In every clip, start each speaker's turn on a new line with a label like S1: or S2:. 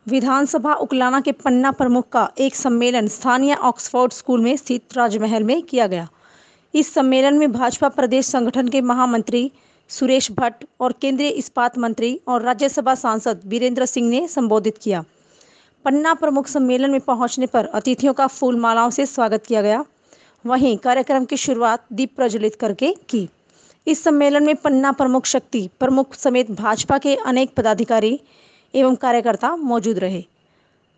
S1: विधानसभा उकलाना के पन्ना प्रमुख का एक सम्मेलन स्थानीय ऑक्सफोर्ड स्कूल में स्थित राजमहल में किया गया। इस सम्मेलन में भाजपा प्रदेश संगठन के महामंत्री सुरेश भट्ट और केंद्रीय इस्पात मंत्री और राज्यसभा सांसद वीरेंद्र सिंह ने संबोधित किया। पन्ना प्रमुख सम्मेलन में पहुंचने पर अतिथियों का फूल मालाओं से स्वागत किया गया। वहीं कार्यक्रम की शुरुआत दीप प्रज्वलित करके की। इस सम्मेलन में पन्ना प्रमुख शक्ति प्रमुख समेत भाजपा के अनेक पदाधिकारी एवं कार्यकर्ता मौजूद रहे।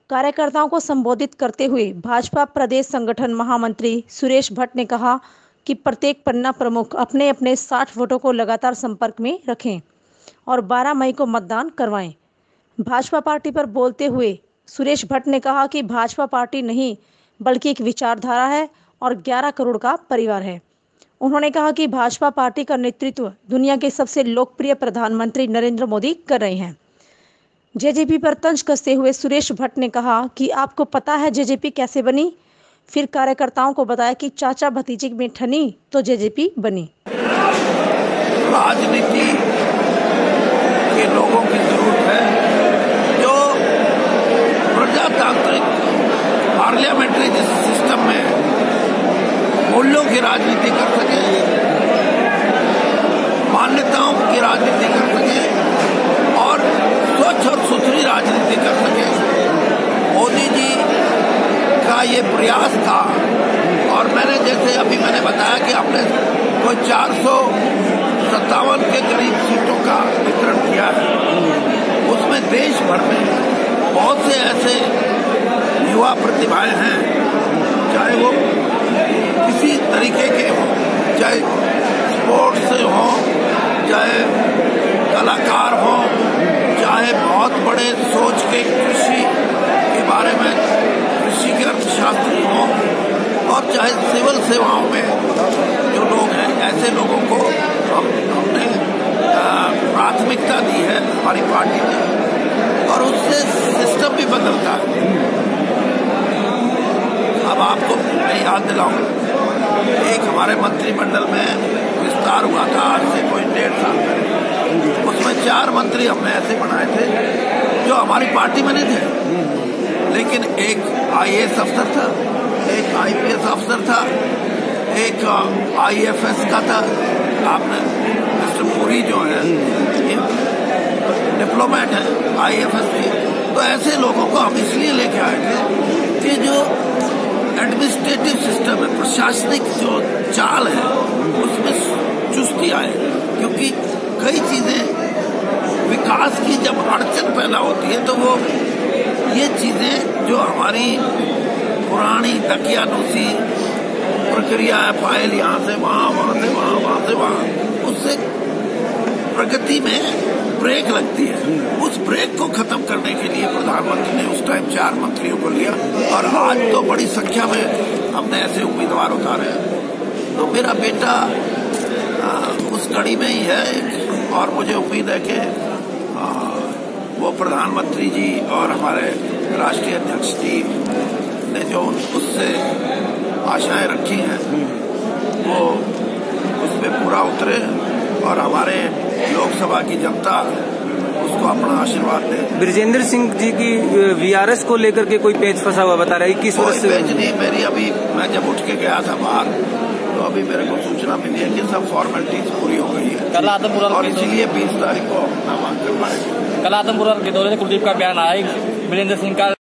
S1: कार्यकर्ताओं को संबोधित करते हुए भाजपा प्रदेश संगठन महामंत्री सुरेश भट्ट ने कहा कि प्रत्येक पन्ना प्रमुख अपने अपने 60 वोटों को लगातार संपर्क में रखें और 12 मई को मतदान करवाएं। भाजपा पार्टी पर बोलते हुए सुरेश भट्ट ने कहा कि भाजपा पार्टी नहीं बल्कि एक विचारधारा है और 11 करोड़ का परिवार है। उन्होंने कहा कि भाजपा पार्टी का नेतृत्व दुनिया के सबसे लोकप्रिय प्रधानमंत्री नरेंद्र मोदी कर रहे हैं। जेजेपी पर तंज कसते हुए सुरेश भट्ट ने कहा कि आपको पता है जेजेपी कैसे बनी। फिर कार्यकर्ताओं को बताया कि चाचा भतीजे में ठनी तो जेजेपी बनी।
S2: राजनीति के लोगों की जरूरत है जो प्रजातांत्रिक पार्लियामेंट्री सिस्टम में मूल्यों की राजनीति कर सके, मान्यताओं की राजनीति कर सके और स्वच्छ और सुथरी राजनीति कर सके। मोदी जी का ये प्रयास था और जैसे अभी मैंने बताया कि आपने कोई 457 के करीब सीटों का वितरण किया है। उसमें देश भर में बहुत से ऐसे युवा प्रतिभाएं हैं, चाहे वो किसी तरीके के हों, चाहे स्पोर्ट्स से हों, चाहे कलाकार हों, चाहे बहुत बड़े सोच के कृषि के बारे में कृषि के अर्थशास्त्री हों और चाहे सिविल सेवाओं में जो लोग हैं, ऐसे लोगों को हमने प्राथमिकता दी है हमारी पार्टी ने और उससे सिस्टम भी बदलता है। अब आपको मैं याद दिलाऊं, एक हमारे मंत्रिमंडल में विस्तार हुआ था आज से कोई 1.5 साल पहले। उसमें 4 मंत्री हमने ऐसे बनाए थे जो हमारी पार्टी में नहीं थे, लेकिन एक IAS अफसर था, एक IPS अफसर था, एक IFS का था। आपने मिस्टर पुरी जो है ये डिप्लोमेट है IFS के। तो ऐसे लोगों को हम इसलिए लेके आए थे कि जो एडमिनिस्ट्रेटिव सिस्टम है, प्रशासनिक जो चाल है, उसमें चुस्ती आए, क्योंकि कई चीजें विकास की जब अड़चन पैदा होती है तो वो ये चीजें जो हमारी पुरानी दकियानूसी प्रक्रिया है, फाइल यहाँ से वहाँ, वहाँ से वहाँ, वहाँ से वहाँ, उससे प्रगति में ब्रेक लगती है। उस ब्रेक को खत्म करने के लिए प्रधानमंत्री ने उस टाइम 4 मंत्रियों को लिया और आज तो बड़ी संख्या में हमने ऐसे उम्मीदवार उतारे हैं। तो मेरा बेटा उस कड़ी में ही है और मुझे उम्मीद है कि वो प्रधानमंत्री जी और हमारे राष्ट्रीय अध्यक्ष जी ने जो उससे आशाएं रखी हैं वो उस पर पूरा उतरे और हमारे लोकसभा की जनता उसको अपना आशीर्वाद दे।
S3: ब्रिजेंद्र सिंह जी की VRS को लेकर के कोई पेच फंसा हुआ बता रहा है, 21 वर्ष से
S2: पेच नहीं। मेरी अभी मैं जब उठ के गया था बाहर तो अभी मेरे को सूचना मिली है कि सब फॉर्मेलिटीज पूरी हो गई है।
S4: कल आदमपुर
S2: और इसीलिए 20 तारीख को नामांकन पाएगा।
S4: कल आदमपुर के दौरे से कुलदीप का बयान आया, वीरेंद्र सिंह का